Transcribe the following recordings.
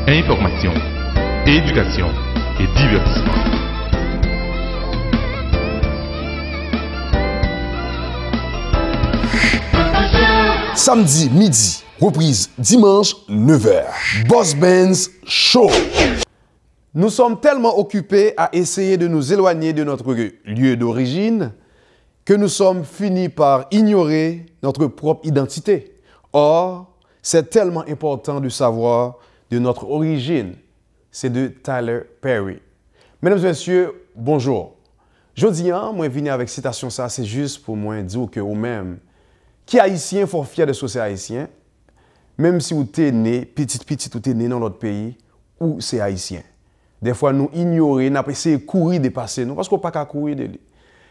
information, éducation et divertissement. Samedi midi, reprise dimanche 9h. Boss Benz Show. Nous sommes tellement occupés à essayer de nous éloigner de notre lieu d'origine que nous sommes finis par ignorer notre propre identité. Or, c'est tellement important de savoir de notre origine. C'est de Tyler Perry. Mesdames et messieurs, bonjour. Jodi, moi, venu avec citation ça, c'est juste pour moi dire que vous-même, qui haïtien, faut fier de ce haïtien, même si vous êtes né, petit, ou êtes né dans l'autre pays, ou c'est haïtien. Des fois, nous ignorons, nous essayons de courir, dépasser nous, parce qu'on n'a pas qu'à courir de lui.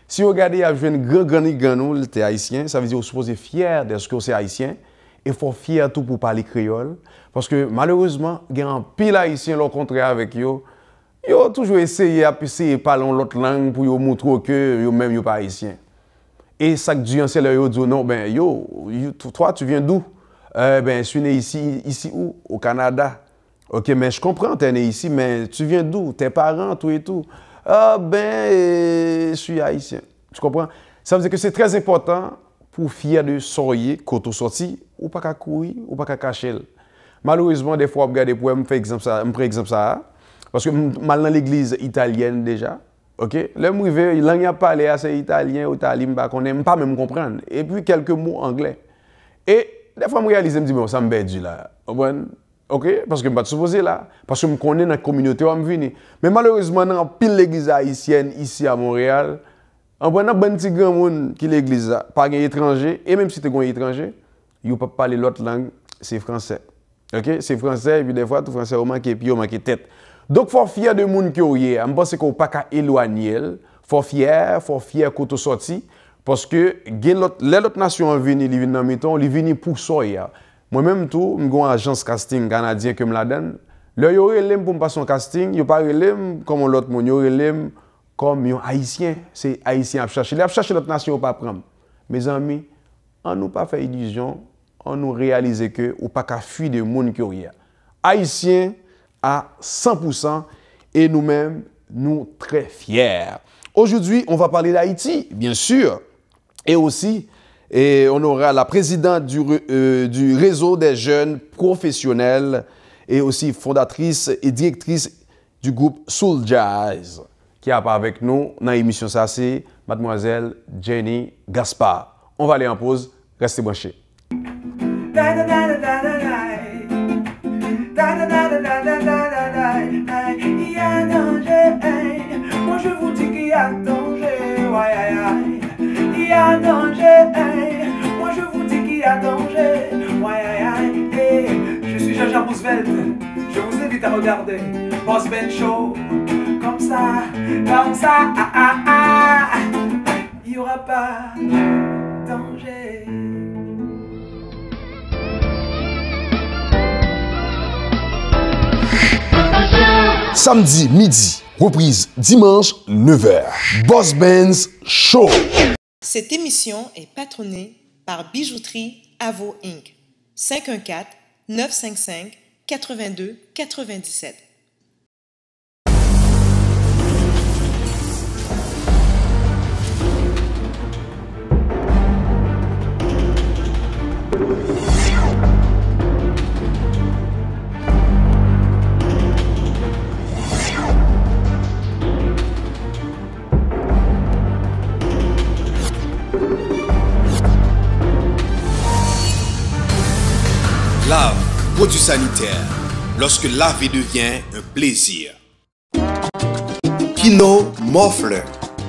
Si vous regardez, il y a un grand nous, vous haïtien, ça veut dire que vous supposez fier de ce que c'est haïtien, et il faut fier tout pour parler créole, parce que malheureusement, il y a un pile haïtien, au contraire avec eux, ils ont toujours essayé de parler l'autre langue pour vous montrer que vous-même, vous n'êtes pas haïtien. Et ça que Dieu c'est là, il dit non, ben toi tu viens d'où? Je suis né ici où? Au Canada. Ok, mais je comprends, tu es né ici, mais tu viens d'où? Tes parents, tout et tout. Je suis haïtien. Tu comprends? Ça veut dire que c'est très important pour fier de sortir, quand tu sorti, ou pas qu'à courir, ou pas qu'à cacher. Malheureusement, des fois, regarder pour me faire exemple ça, parce que je suis dans l'église italienne déjà. OK? Le mouvé, il a parlé assez italien ou italien, qu'on n'aime pas même comprendre. Et puis quelques mots anglais. Et des fois, je réalise, je me dis, mais ça me perdu là. OK? Parce que je ne suis pas supposé là. Parce que je connais dans la communauté où je viens. Mais malheureusement, dans pile l'église haïtienne ici à Montréal, on a un petit grand monde qui l'église là, pas un étranger. Et même si tu es un étranger, il ne peut pas parler l'autre langue, c'est français. OK? C'est français, et puis des fois, tout français, on manque pied, on manque tête. Donc, il faut fier de monde qui est. Je pense qu'on ne peut pas éloigner. Il faut fier quand tu sorti. Parce que les autres nations viennent, ils viennent dans le temps, ils viennent pour ça. Moi-même, tout, je suis une agence casting canadien que je la donne. Là, il y a pour me passer un casting, il n'y a pas comme l'autre monde, il y a comme un haïtien. C'est haïtien à chercher. À chercher l'autre nation, pas prendre. Mes amis, on nous pas fait illusion, on nous réalise que on pas qu'à fuir de monde qui est. Haïtien à 100% et nous-mêmes, nous très fiers. Aujourd'hui, on va parler d'Haïti, bien sûr, et aussi, on aura la présidente du réseau des jeunes professionnels et aussi fondatrice et directrice du groupe Soul Jazz, qui est avec nous dans l'émission, ça c'est mademoiselle Jenny Gaspard. On va aller en pause, restez branchés. Il y a danger, moi je vous dis qu'il y a danger, il y a danger, moi je vous dis qu'il y a danger, je suis Jean-Jean Roosevelt, je vous invite à regarder Boss Benz Show, comme ça, il n'y aura pas de danger. Samedi midi, reprise dimanche 9h. Boss Benz Show. Cette émission est patronnée par Bijouterie Avo Inc. 514-955-8297. Lave, produit sanitaire, lorsque laver devient un plaisir. Pinot Morfler.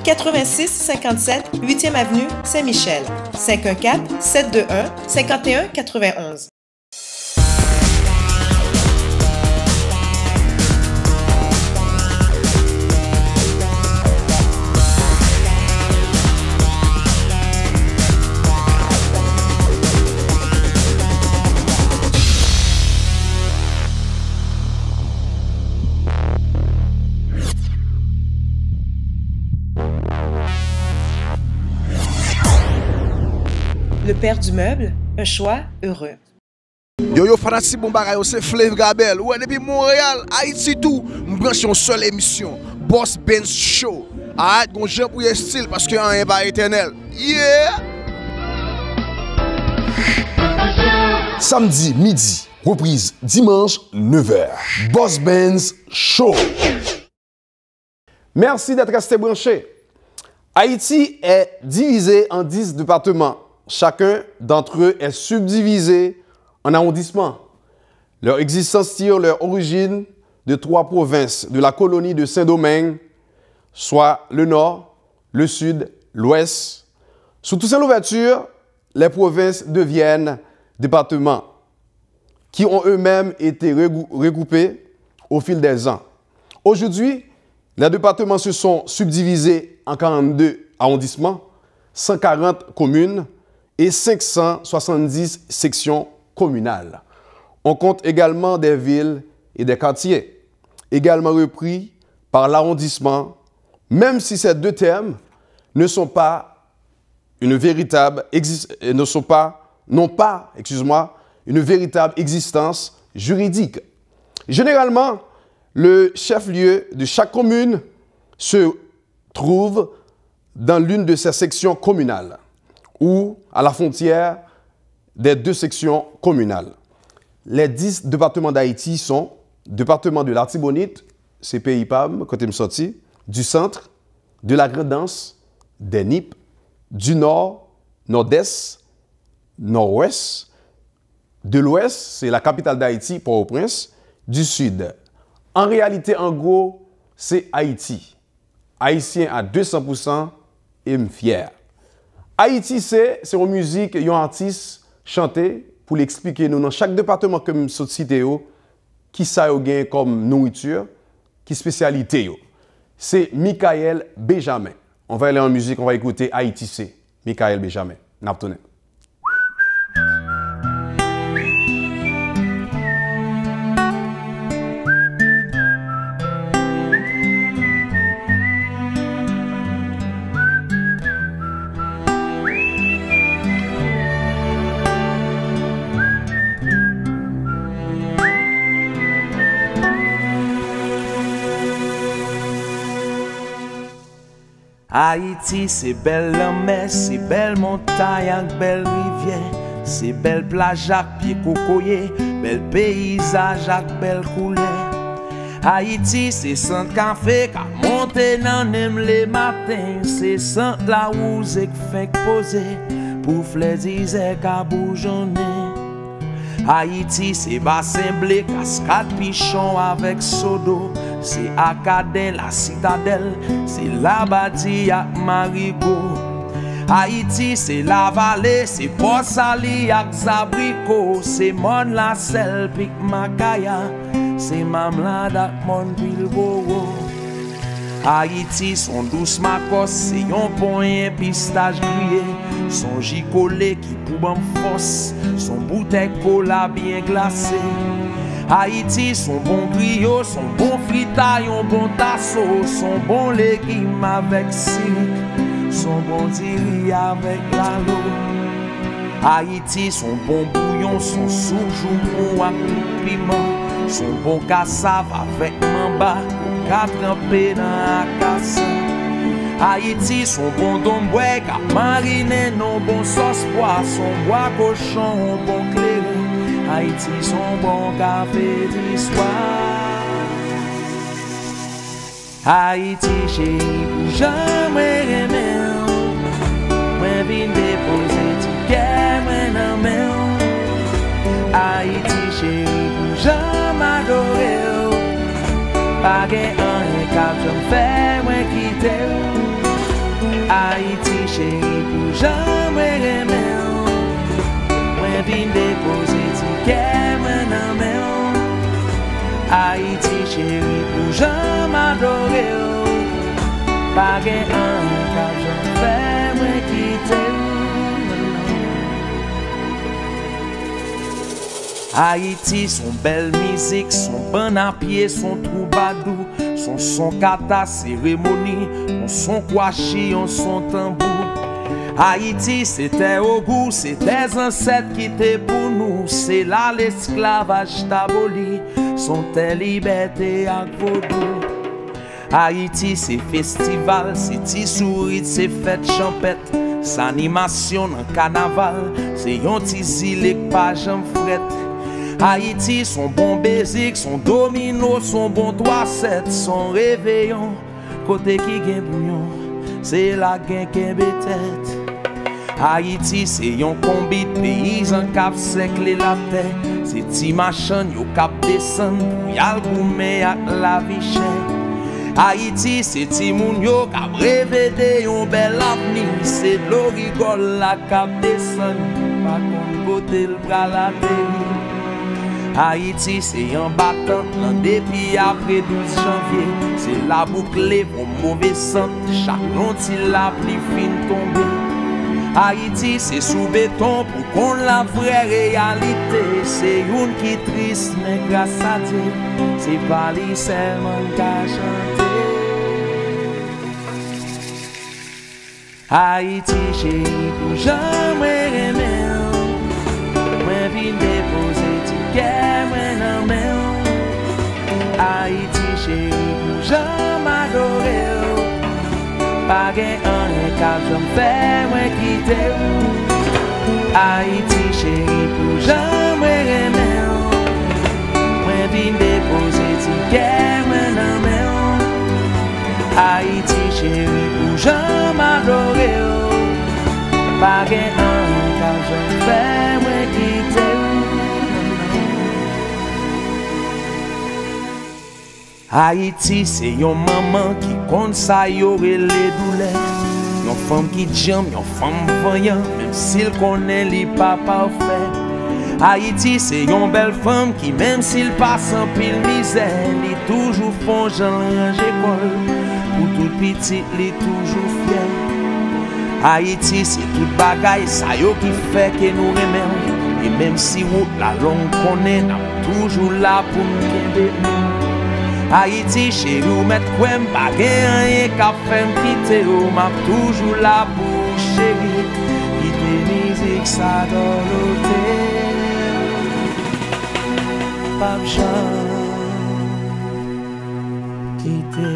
8657 8e avenue Saint-Michel. 514-721-5191. Le père du meuble, un choix heureux. Yo fanati bon bagay c'est Flav Gabel. Ouais depuis Montréal, Haïti tout, m'branche une seule émission, Boss Benz Show. Arrête gon Jean pour style parce que rien pas éternel. Yeah. Samedi midi, reprise dimanche 9h. Boss Benz Show. Merci d'être resté branché. Haïti est divisé en 10 départements. Chacun d'entre eux est subdivisé en arrondissements. Leur existence tire leur origine de 3 provinces de la colonie de Saint-Domingue, soit le nord, le sud, l'ouest. Sous toute cette ouverture, les provinces deviennent départements qui ont eux-mêmes été regroupés au fil des ans. Aujourd'hui, les départements se sont subdivisés en 42 arrondissements, 140 communes et 570 sections communales. On compte également des villes et des quartiers, également repris par l'arrondissement, même si ces deux termes n'ont pas une véritable existence juridique. Généralement, le chef-lieu de chaque commune se trouve dans l'une de ces sections communales ou à la frontière des deux sections communales. Les 10 départements d'Haïti sont département de l'Artibonite, c'est Pays-Pam, côté me sorti, du centre, de la Grand'Anse, des Nippes, du nord, nord-est, nord-ouest, de l'ouest, c'est la capitale d'Haïti, Port-au-Prince, du sud. En réalité, en gros, c'est Haïti. Haïtien à 200% et fier. Haïti, c'est une musique, un artiste chanté pour l'expliquer nous dans chaque département que nous cité qui ça gain comme nourriture, qui spécialité. C'est Michael Benjamin. On va aller en musique, on va écouter Haïti, c'est Michael Benjamin. Naptoné. Haïti, c'est belle la mer, c'est belle montagne avec belle rivière, c'est belle plage avec pied cocoyer, belle paysage avec belle couleur. Haïti, c'est sans café qu'a monté dans les matins, c'est sans la rose qui fait poser pour fléziser qu'a bourgeonner. Haïti, c'est bassin blé, cascade pichon avec sodo. C'est Acadien, la citadelle, c'est la bâtie à Marigot. Haïti, c'est la vallée, c'est Port-Sali avec Zabrico. C'est Mon la Selle, Pic Macaya, c'est Mamlade avec Mon Bilboro. Haïti, son douce Macos, c'est yon point pistache grillé. Son gicolé qui pouban force, son bouteille cola bien glacée. Haïti, son bon griot, son bon fritaille, son bon tasso, son bon légume avec cic, son bon diri avec l'alo. Haïti, son bon bouillon, son soujou avec piment, son bon cassave avec mamba, pour qu'à tremper dans la casse. Haïti, son bon domboué, qu'a mariné, non bon sauce pois, son bois cochon, bon clairin. Haïti, son bon café d'histoire. Haïti, chérie, pour jamais aimer. Moi, vine déposer ticket, moi, dans main. Haïti, chérie, pour jamais adorer. Pas un cap, je me fais, moi, quitter. Haïti, chérie, pour jamais aimer. Moi, vine déposer Haïti, chérie, pour jamais adorer. Pas un cap, j'en fais, moi quitter. Haïti, son belle musique, son bon à pied, son troubadour, son kata cérémonie, son kwachi, son tambour. Haïti, c'était au goût, c'est des ancêtres qui étaient pour nous. C'est là l'esclavage t'aboli, sont tes libertés à vaudou. Haïti, c'est festival, c'est tisourit, c'est fête champette. C'est animation dans carnaval, c'est yon tizilé pas j'en fret. Haïti, son bon baiser, son domino, son bon 3-7, son réveillon. Côté qui gagne bouillon, c'est la gain qui est tête. Haïti, c'est yon combi de paysans cap sec les la terre. C'est ti machin yo cap descend pour yal gourmet ak la vie chère. Haïti, c'est ti moun yo cap rêver de yon bel avenir. C'est de l'eau rigole la cap descend, pas kon côté le bras la pays. Haïti, c'est un battant, l'an depuis après 12 janvier. C'est la boucle pour mauvais sang, chaque lonti la pluie fin tombée. Haïti, c'est sous béton pour qu'on la vraie réalité. C'est une qui triste, mais grâce à Dieu, c'est pas lui seulement qui a chanté. Haïti, chérie, pour jamais aimer. Moi, vine déposer ticket, moi, non, mais. Haïti, chérie, pour jamais adorer. Pas gain un cap, j'en fais, moi, quitter. Haïti, chérie, pour jamais aimer. Moi, vine déposer ticket, moi, non, mais. Haïti, chérie, pour jamais adorer. Pas gain un cap, j'en fais, moi, quitter. Haïti, c'est yon maman qui compte ça y'aurait les douleurs. Yon femme qui jam, yon femme voyant, même s'il connaît les pas parfait. Haïti, c'est yon belle femme qui, même s'il passe en pile misère, li toujours font j'en range école. Pour tout petit, li toujours fier. Haïti, c'est toute bagaille, ça yo qui fait que nous remercions. Et même si route la longue connaît, n'a toujours là pour nous guider. Haïti, chérie, ou met kouem, pa gen rien ka fèm kite ou, m'a toujours là pour chérie, kite musique sa dolote, pa bjan kite.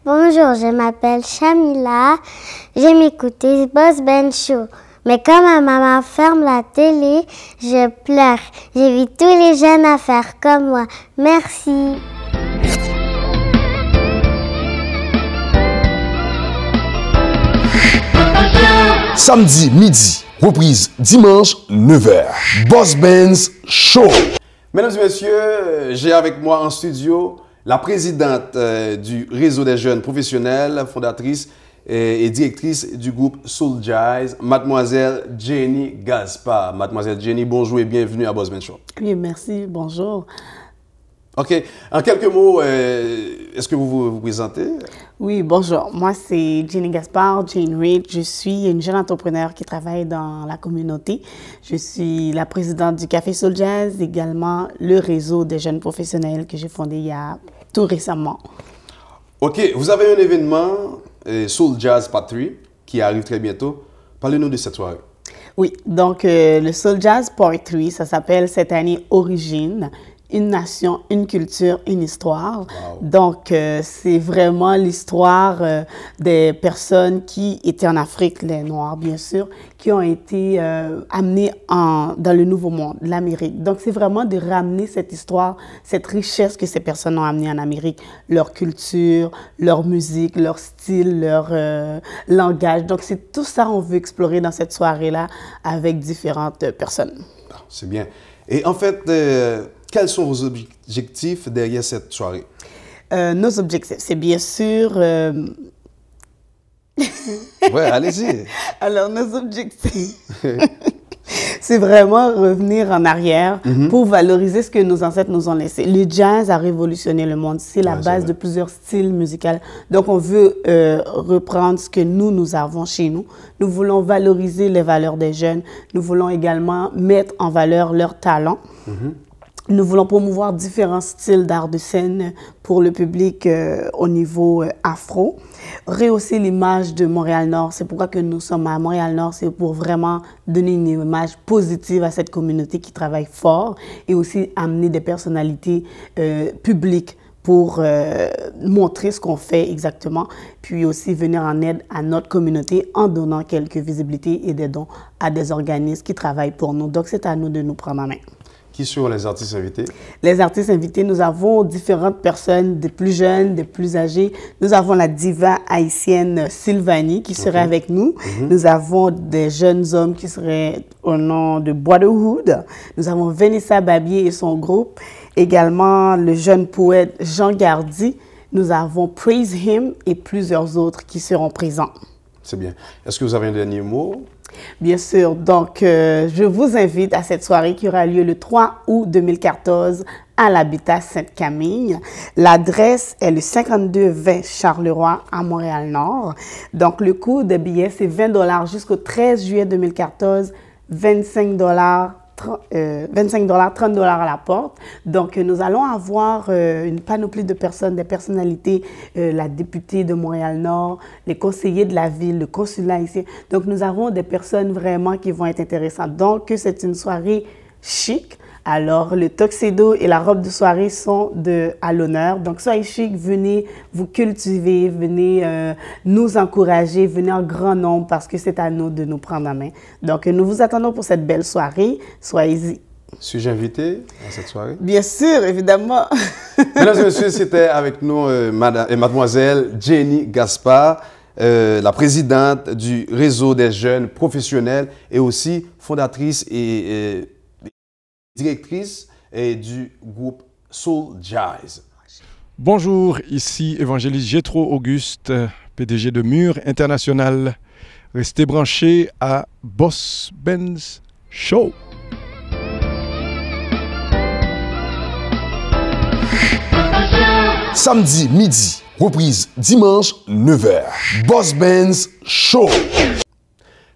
Bonjour, je m'appelle Chamila, j'aime écouter Boss Ben Show. Mais quand ma maman ferme la télé, je pleure. J'invite tous les jeunes à faire comme moi. Merci. Samedi midi, reprise dimanche 9h. Boss Benz Show. Mesdames et messieurs, j'ai avec moi en studio la présidente du réseau des jeunes professionnels, fondatrice et directrice du groupe Soul Jazz, Mademoiselle Jenny Gaspard. Mademoiselle Jenny, bonjour et bienvenue à Boss Ben Show. Oui, merci, bonjour. Ok, en quelques mots, est-ce que vous vous présentez? Oui, bonjour. Moi, c'est Jenny Gaspard, Jane Reid. Je suis une jeune entrepreneur qui travaille dans la communauté. Je suis la présidente du Café Soul Jazz, également le réseau des jeunes professionnels que j'ai fondé il y a tout récemment. Ok, vous avez un événement, Soul Jazz Part 3, qui arrive très bientôt. Parlez-nous de cette soirée. Oui, donc le Soul Jazz Part 3, ça s'appelle cette année Origine. Une nation, une culture, une histoire. Wow. Donc, c'est vraiment l'histoire des personnes qui étaient en Afrique, les Noirs, bien sûr, qui ont été amenés dans le Nouveau Monde, l'Amérique. Donc, c'est vraiment de ramener cette histoire, cette richesse que ces personnes ont amenée en Amérique, leur culture, leur musique, leur style, leur langage. Donc, c'est tout ça qu'on veut explorer dans cette soirée-là avec différentes personnes. C'est bien. Et en fait, quels sont vos objectifs derrière cette soirée? Nos objectifs, c'est bien sûr... Ouais, allez-y. Alors, nos objectifs, c'est vraiment revenir en arrière pour valoriser ce que nos ancêtres nous ont laissé. Le jazz a révolutionné le monde. C'est la base de plusieurs styles musicaux. Donc, on veut reprendre ce que nous avons chez nous. Nous voulons valoriser les valeurs des jeunes. Nous voulons également mettre en valeur leurs talents. Nous voulons promouvoir différents styles d'art de scène pour le public au niveau afro. Rehausser l'image de Montréal-Nord, c'est pourquoi que nous sommes à Montréal-Nord, c'est pour vraiment donner une image positive à cette communauté qui travaille fort et aussi amener des personnalités publiques pour montrer ce qu'on fait exactement, puis aussi venir en aide à notre communauté en donnant quelques visibilités et des dons à des organismes qui travaillent pour nous. Donc, c'est à nous de nous prendre en main. Qui sont les artistes invités? Les artistes invités, nous avons différentes personnes, des plus jeunes, des plus âgés. Nous avons la diva haïtienne Sylvanie qui serait avec nous. Nous avons des jeunes hommes qui seraient au nom de Bois de Hood. Nous avons Vanessa Babier et son groupe. Également le jeune poète Jean Gardy. Nous avons Praise Him et plusieurs autres qui seront présents. C'est bien. Est-ce que vous avez un dernier mot? Bien sûr. Donc, je vous invite à cette soirée qui aura lieu le 3 août 2014 à l'Habitat Sainte-Camille. L'adresse est le 5220 Charleroi à Montréal-Nord. Donc, le coût des billets, c'est 20 $ jusqu'au 13 juillet 2014, 25 $, 30 $ à la porte. Donc, nous allons avoir une panoplie de personnes, des personnalités, la députée de Montréal-Nord, les conseillers de la ville, le consulat ici. Donc, nous avons des personnes vraiment qui vont être intéressantes. Donc, c'est une soirée chic. Alors, le tuxedo et la robe de soirée sont à l'honneur. Donc, soyez chic, venez vous cultiver, venez nous encourager, venez en grand nombre parce que c'est à nous de nous prendre en main. Donc, nous vous attendons pour cette belle soirée. Soyez-y. Suis-je invité à cette soirée? Bien sûr, évidemment. Mesdames et messieurs, c'était avec nous mademoiselle Jenny Gaspard, la présidente du réseau des jeunes professionnels et aussi fondatrice et directrice du groupe Soul Jazz. Bonjour, ici évangéliste Jétro Auguste, PDG de Mur International. Restez branchés à Boss Benz Show. Samedi midi, reprise dimanche 9h. Boss Benz Show.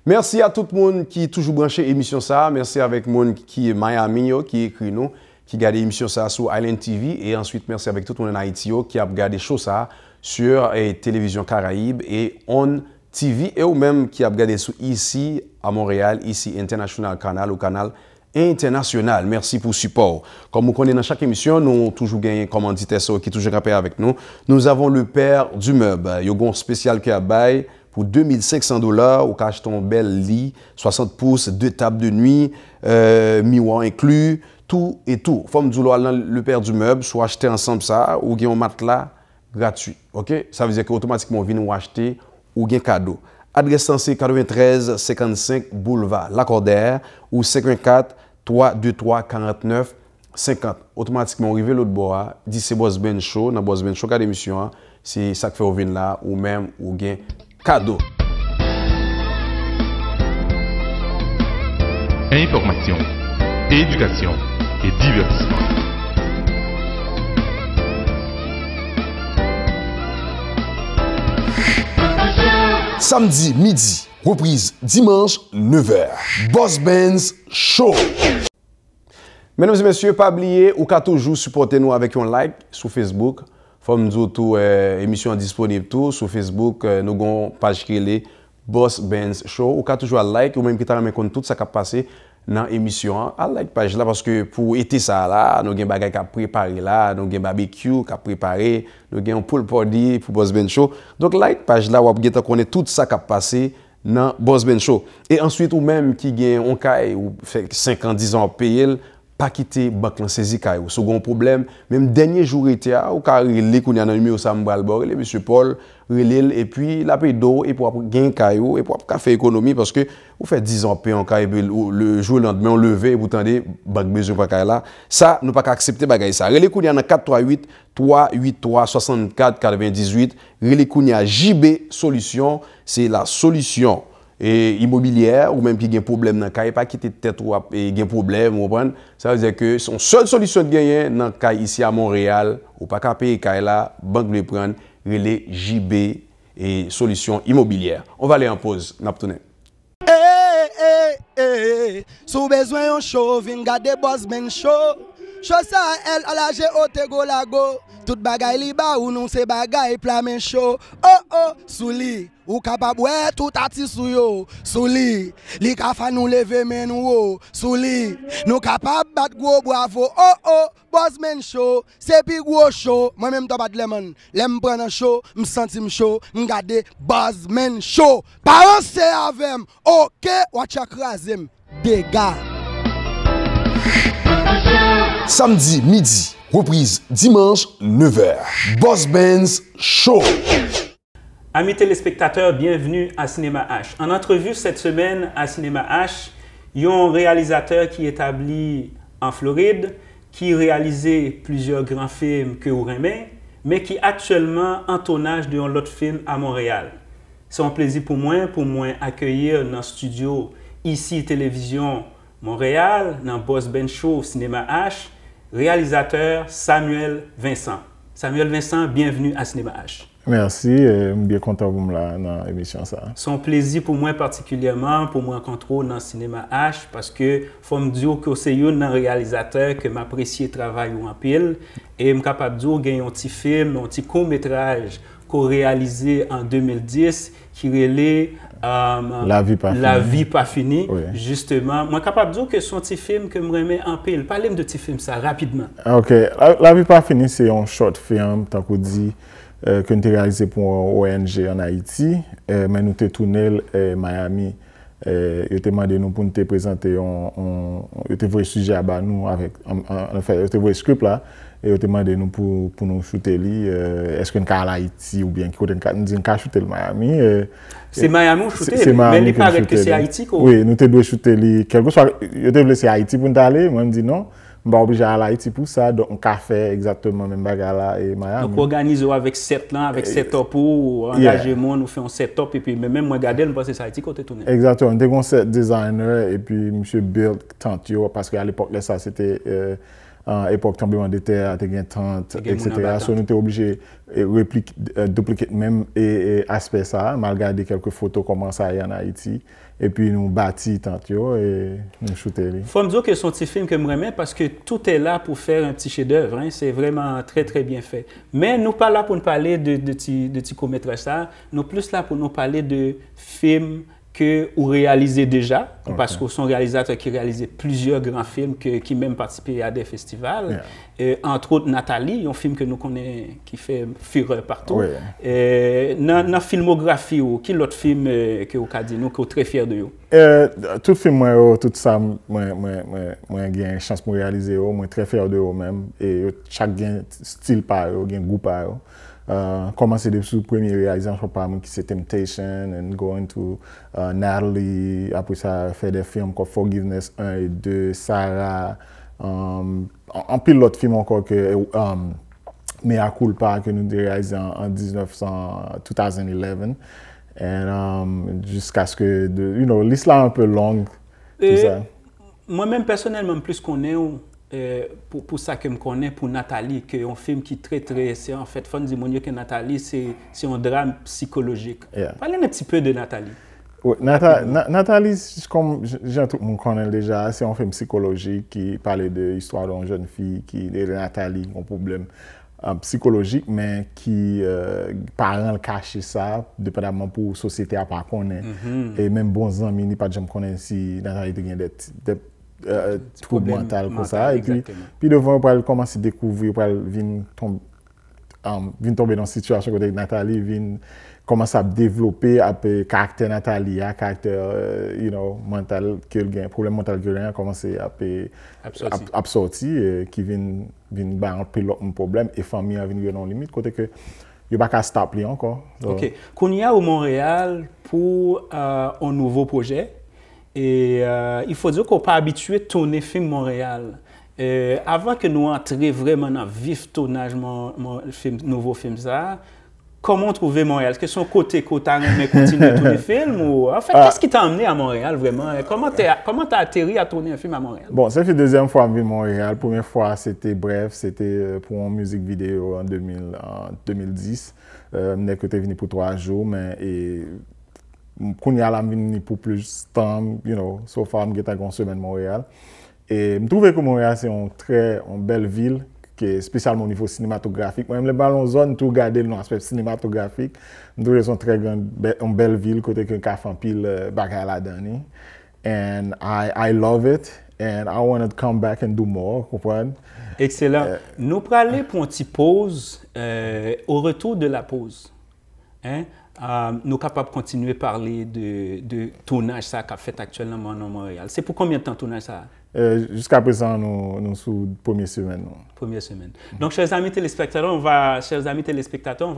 Merci à tout le monde qui est toujours branché émission ça. Merci avec le monde qui est Miami, qui écrit nous, qui regarde l'émission ça sur Island TV. Et ensuite, merci avec tout le monde en Haïti qui a regardé show ça sur Télévision Caraïbe et On TV. Et ou même qui a regardé ici à Montréal, ici International Canal ou Canal International. Merci pour le support. Comme vous connaissez dans chaque émission, nous avons toujours gagné un commanditaire qui est toujours rappelé avec nous. Nous avons le père du meuble. Il y a un spécial qui a bail. Pour 2500 $, ou achetez un bel lit, 60 pouces, 2 tables de nuit, miroir inclus, tout et tout. Faut me dire le père du meuble, soit acheter ensemble ça, ou bien un matelas gratuit. Ok? Ça veut dire qu'automatiquement, on vient nous acheter ou bien cadeau. Adresse c'est 93 55 boulevard Lacordaire ou 54 323 49 50. Automatiquement, on arrive l'autre bois, dit c'est Boss Benz Show, dans Boss Benz Show, quand l'émission, c'est ça que fait au vin là, ou même, ou bien cadeau. Information, éducation et divertissement. Samedi midi, reprise dimanche 9h. Boss Benz Show. Mesdames et messieurs, pas oublier ou qu'à toujours supporter nous avec un like sur Facebook. Faut nous dire tout émission disponible tout sur Facebook, nous avons une page qui est Boss Benz Show. Ou qu'à toujours like ou même qui t'a remis compte tout ça qui a passé dans l'émission. À like page là parce que pour été ça là, nous avons des bagages qui a préparé là, nous avons des barbecue qui a préparé, nous avons un pool party pour Boss Benz Show. Donc like page là, vous pouvez connaître tout ça qui a passé dans Boss Benz Show. Et ensuite ou même qui gagne un caille ou fait 5 ans 10 ans payer pas quitter banque lan saisi kay ou second problème même dernier jour était ou ka relé qu'on y a dans numéro ça m'bral bord le monsieur Paul relé et puis la paye d'eau et pour gain kay et pour faire économie parce que vous fait 10 ans payer en kay le jour le lendemain on lever et vous tendez banque besoin pas kay là ça nous pas accepter bagay ça relé qu'on y a dans 438 383 64 98 relé qu'on y a JB solution c'est la solution et immobilière ou même qui a un problème dans le pas quitter tête ou et un problème ou ça veut dire que son seule solution de gagner dans le cas ici à Montréal ou pas qu'à payer là banque de prendre relais JB et solution immobilière. On va aller en pause, n'a pas Sous besoin on show vin garder Boss Benz Show. Chosa el ala je ote go la go. Tout bagay li ba ou non se bagay plamen show. Oh oh, souli. Ou kapab ouais tout ati sou yo. Souli. Li ka fa nou leve men ou. Souli. Nou kapab bat gros bravo. Oh oh, Bossman show. C'est pi gros show. Moi même to bat lemon. Lem pren un show, m senti m show, m gade Bossman show. Parance avem. OK, watch akrasem. Dégâts. Samedi midi, reprise dimanche 9h. Boss Benz Show. Amis téléspectateurs, bienvenue à Cinéma H. En entrevue cette semaine à Cinéma H, il y a un réalisateur qui est établi en Floride, qui réalisait plusieurs grands films que vous aimez, mais qui actuellement en tournage d'un autre film à Montréal. C'est un plaisir pour moi accueillir dans le studio ici Télévision Montréal, dans Boss Benz Show Cinéma H, réalisateur Samuel Vincent. Samuel Vincent, bienvenue à Cinéma H. Merci, je suis bien content de vous là dans l'émission. C'est un plaisir pour moi particulièrement, pour moi rencontrer dans Cinéma H, parce que faut me dire que c'est un réalisateur que m'apprécie le travail en pile et je suis capable de dire qu'il y a un petit film, un petit court-métrage qu'on a réalisé en 2010 qui relève La vie pas finie. Oui. Justement. Moi, je suis capable de dire que c'est un petit film que je remets en pile. Parlez-moi de petit film, ça, rapidement. OK. La vie pas finie, c'est un short film, tant qu'on dit, que nous avons réalisé pour un ONG en Haïti. Mais nous avons tourné à Miami. Ils ont demandé nous pour nous présenter un vrai sujet à nous. En fait, ils ont vrai script là. Et ils ont demandé nous pour nous shooter. Est-ce qu'on est à Haïti ou bien qu'on a shooter le Miami? C'est Miami ou shooter, mais il paraît que c'est Haïti. Oui, nous devons shooter. Quelque chose, ils devons laisser Haïti pour nous aller. Moi, je me dis non. Je suis obligé à Haïti pour ça, donc on a fait exactement le même bagage là et Miami. Donc organisé avec avec setup pour engager monde, nous faisons un setup et puis même moi regarder, je pense que c'est Haïti côté tourné. Exactement, on était un set designer et puis monsieur Bill Tantio parce qu'à l'époque là ça c'était époque tremblement de terre, il y a tente, etc. So, nous étions obligés de dupliquer même aspect ça, malgré quelques photos comment ça y en Haïti. Et puis nous bâtis tantôt et nous shooter. Il faut me dire que c'est un petit film que je remets parce que tout est là pour faire un petit chef-d'œuvre. Hein. C'est vraiment très très bien fait. Mais nous pas là pour nous parler de petits courts-métrages ça. Nous plus là pour nous parler de films que vous réalisez déjà, parce que sont réalisateurs qui réalisent plusieurs grands films qui même participent à des festivals. Yeah. Entre autres, Nathalie, un film que nous connaissons qui fait fureur partout. Dans la filmographie, quel autre film que vous avez dit, nous, que vous êtes très fiers de vous? Tout film, tout ça, moi j'ai une chance de réaliser, moi je suis très fier de vous-même. Et chaque style par eux, un goût par eux. Commencer depuis le premier réalisation par moi qui c'est Temptation and going to Natalie, après ça faire des films comme Forgiveness 1 et 2, Sarah, un pile d'autres films encore que Mea Culpa que nous réalisé en 2011 et jusqu'à ce que l'histoire un peu longue tout ça. Moi-même personnellement plus connais pour ça que je connais pour Nathalie, qui est un film qui est très, c'est en fait, faut dire que Nathalie, c'est un drame psychologique. Parlez un petit peu de Nathalie. Oui, Nathalie, comme tout le monde connaît déjà, c'est un film psychologique qui parle de l'histoire d'une jeune fille qui est Nathalie, un problème psychologique, mais qui parents cachent ça, dépendamment pour la société à pas connaître. Et même bons amis, ni pas de gens connaissent si Nathalie a des trouble mental comme ça et puis devant on commencer à découvrir venir tomber dans une situation où Nathalie vient commencer à développer après caractère Nathalie caractère mental que le problème mental que le commencer à sortir qui vient un problème et famille vient dans limite côté que il pas qu'à stop encore. OK, qu'on y a au Montréal pour un nouveau projet. Et il faut dire qu'on n'est pas habitué à tourner film Montréal. Avant que nous entrions vraiment dans le vif tournage nouveau film ça, comment trouver Montréal? Est-ce que son côté mais continuer à tourner film ou en fait qu'est-ce qui t'a amené à Montréal vraiment? Comment t'as atterri à tourner un film à Montréal? Bon, ça fait deuxième fois que je vis à Montréal. Première fois c'était bref, c'était pour une musique vidéo en 2010. Je suis venu pour 3 jours mais quand je suis venu pour plus de temps, so far, je suis une semaine à Montréal. Et je trouve que Montréal, c'est une belle ville, qui est spécialement au niveau cinématographique. Moi, les ballons zone, tout regarder l'aspect cinématographique. Je trouve que c'est une belle ville, côté que café en pile bagarre là-dedans. And I love it. And I want to come back and do more. Comprendre? Excellent. Nous allons aller pour une petite pause. Au retour de la pause, hein, nous sommes capables de continuer à parler de tournage ça qu'a fait actuellement à Montréal. C'est pour combien de temps le tournage ça? Jusqu'à présent, nous sommes première semaine. Première semaine. Donc, chers amis téléspectateurs, on va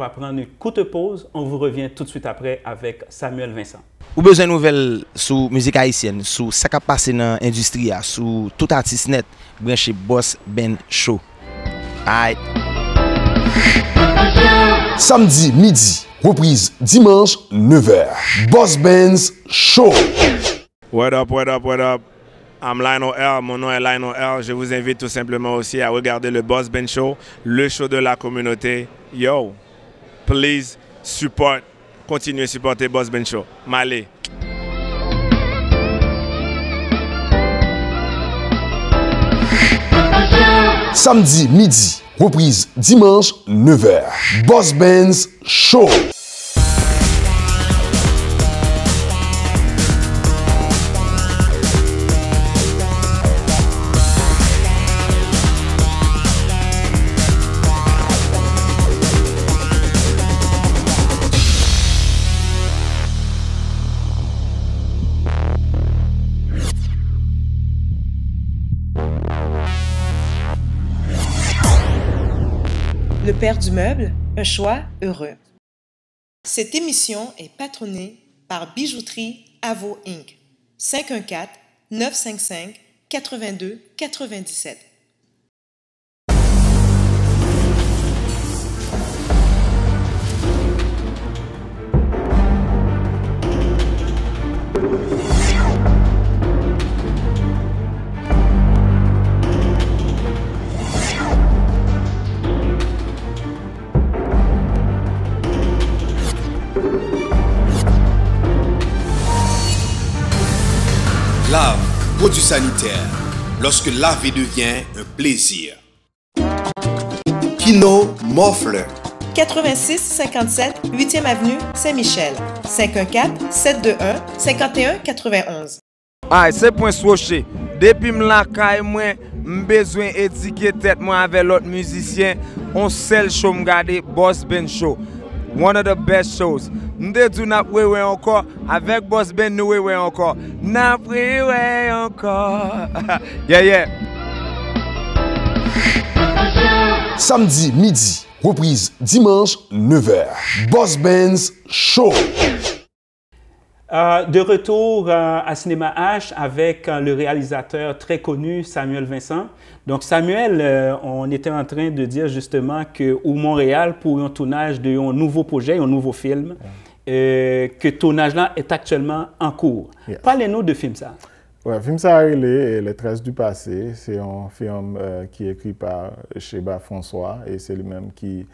prendre une courte pause. On vous revient tout de suite après avec Samuel Vincent. Ou besoin de nouvelles sur musique haïtienne, sur ce qui a passé dans l'industrie, sur tout artiste net, branchez Boss Ben Show. Aïe. Samedi midi, reprise dimanche 9h. Boss Benz Show. What up, what up, what up? I'm Lionel L, mon nom est Lionel L. Je vous invite tout simplement aussi à regarder le Boss Ben Show, le show de la communauté. Yo, please support, continuez à supporter Boss Ben Show. Malé. Samedi midi, reprise dimanche 9h. Boss Benz Show. Le père du meuble, un choix heureux. Cette émission est patronnée par Bijouterie Avo Inc. 514-955-8297. Lave, produit sanitaire, lorsque laver devient un plaisir. Kino Morfler. 86-57, 8e avenue, Saint-Michel. 514-721-5191. Aïe, c'est point swatché. Depuis que je suis besoin d'étiqueter moi avec l'autre musicien, on seul show m'garder Boss Ben Show. One of the best shows. M'de du n'a ouais encore avec Boss Ben nous ouais encore. N'a ouais encore. Yeah yeah. Samedi midi, reprise dimanche 9h. Boss Benz Show. De retour à Cinéma H avec le réalisateur très connu Samuel Vincent. Donc Samuel, on était en train de dire justement qu'au Montréal, pour un tournage d'un nouveau projet, un nouveau film, que le tournage-là est actuellement en cours. Yes. Parlez-nous de film ça. Ouais, film ça Les Traces du passé. C'est un film qui est écrit par Sheba François et c'est lui-même qui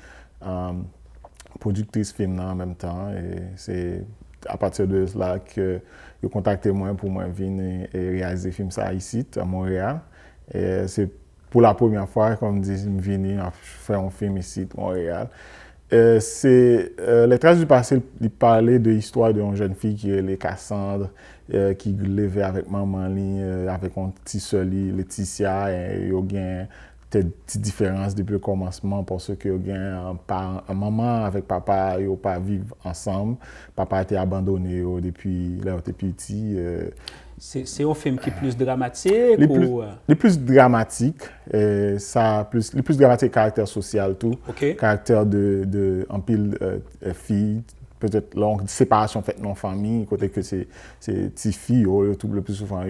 productrice film en même temps. Et c'est à partir de cela que j'ai contacté moi pour moi venir et réaliser film ça ici à Montréal. Et c'est pour la première fois, comme je dis, je venir faire un film ici à Montréal. Les Traces du passé, il parlait de l'histoire d'une jeune fille qui est Cassandre, qui levait avec maman, avec un petit soli, Laetitia, et il y a peut-être une petite différence depuis le commencement parce que un maman avec papa, ils n'ont pas vivre ensemble. Papa a été abandonné depuis qu'il était petit. C'est un film qui est plus dramatique? Les plus dramatique, les plus dramatique caractère social tout, caractère de en pile fille, peut-être longue séparation faite dans la famille, côté que c'est petites filles, le plus souvent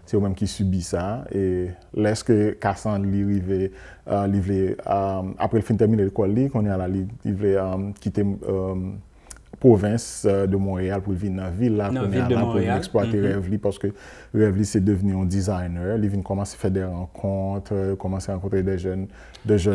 c'est eux-mêmes qui subissent ça. Et lorsque Cassandre livre après le film terminé l'école, qu'on est à la quitter province de Montréal pour venir dans la ville là, pour exploiter Rêve parce que Rêve c'est devenu un designer. Il vient commencer à faire des rencontres, commencer à rencontrer des jeunes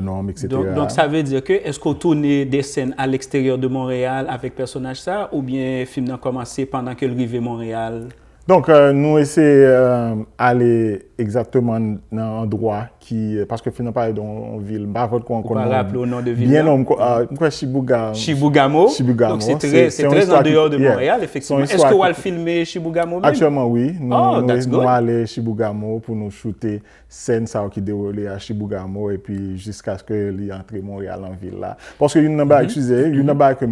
hommes, etc. Donc ça veut dire que est-ce qu'on tourne des scènes à l'extérieur de Montréal avec personnage ça ou bien le film a commencé pendant que le rive Montréal? Donc, nous essayons d'aller exactement dans un endroit qui, parce que finalement, pas dans une ville, pas votre qu'on connaît. Rappeler le nom de ville. Bien, quoi, Chibougamau. Chibougamau. Donc, c'est très en dehors de Montréal, effectivement. Est-ce que vous allez filmer Chibougamau même? Actuellement, oui. Nous allons aller à Chibougamau pour nous shooter scène qui déroule à Chibougamau et puis jusqu'à ce qu'il entre Montréal en ville là. Parce que il y a une excusez, il y a une que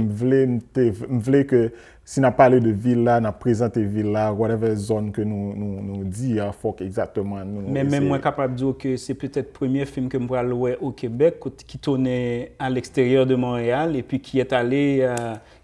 je voulais que si on parle de ville là, on a présenté ville là, whatever zone que nous dit, il faut exactement nous. Mais même moi capable de dire que c'est peut-être le premier film que je vais voir au Québec qui tournait à l'extérieur de Montréal et puis qui est allé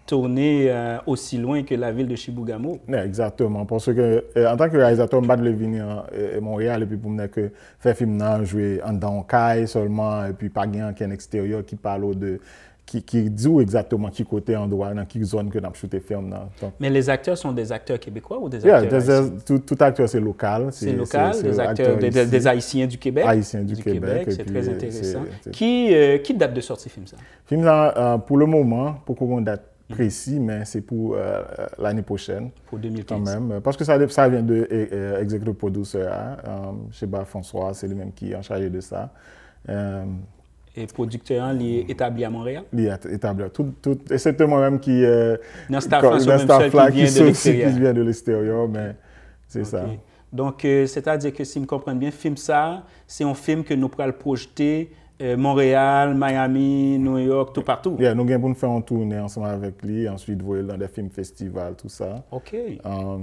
tourner aussi loin que la ville de Chibougamau. Exactement, parce que en tant que réalisateur, je vais venir à Montréal et puis pour me que faire film jouer en dans caille seulement et puis pas quelqu'un qui est extérieur qui parle de qui dit exactement qui côté endroit, dans quelle zone que nous avons shooté film. Mais les acteurs sont des acteurs québécois ou des acteurs haïtiens? Tout acteur c'est local. C'est local, des acteurs, des Haïtiens du Québec. Haïtiens du Québec. C'est très intéressant. Qui date de sortie film ça? Film ça, pour le moment, pour qu'on date précis, mais c'est pour l'année prochaine. Pour 2015. Quand même, parce que ça vient de Executive Producer, chez François, c'est lui-même qui est en charge de ça. Et producteur, il est établi à Montréal? Il est établi. Et c'est moi-même qui dans staff là qui vient de l'extérieur, mais c'est ça. Donc, c'est-à-dire que si je comprends bien, film ça, c'est un film que nous pourrons projeter Montréal, Miami, New York, tout partout. Nous allons faire une tournée ensemble avec lui, ensuite voir dans des films festivals, tout ça. OK.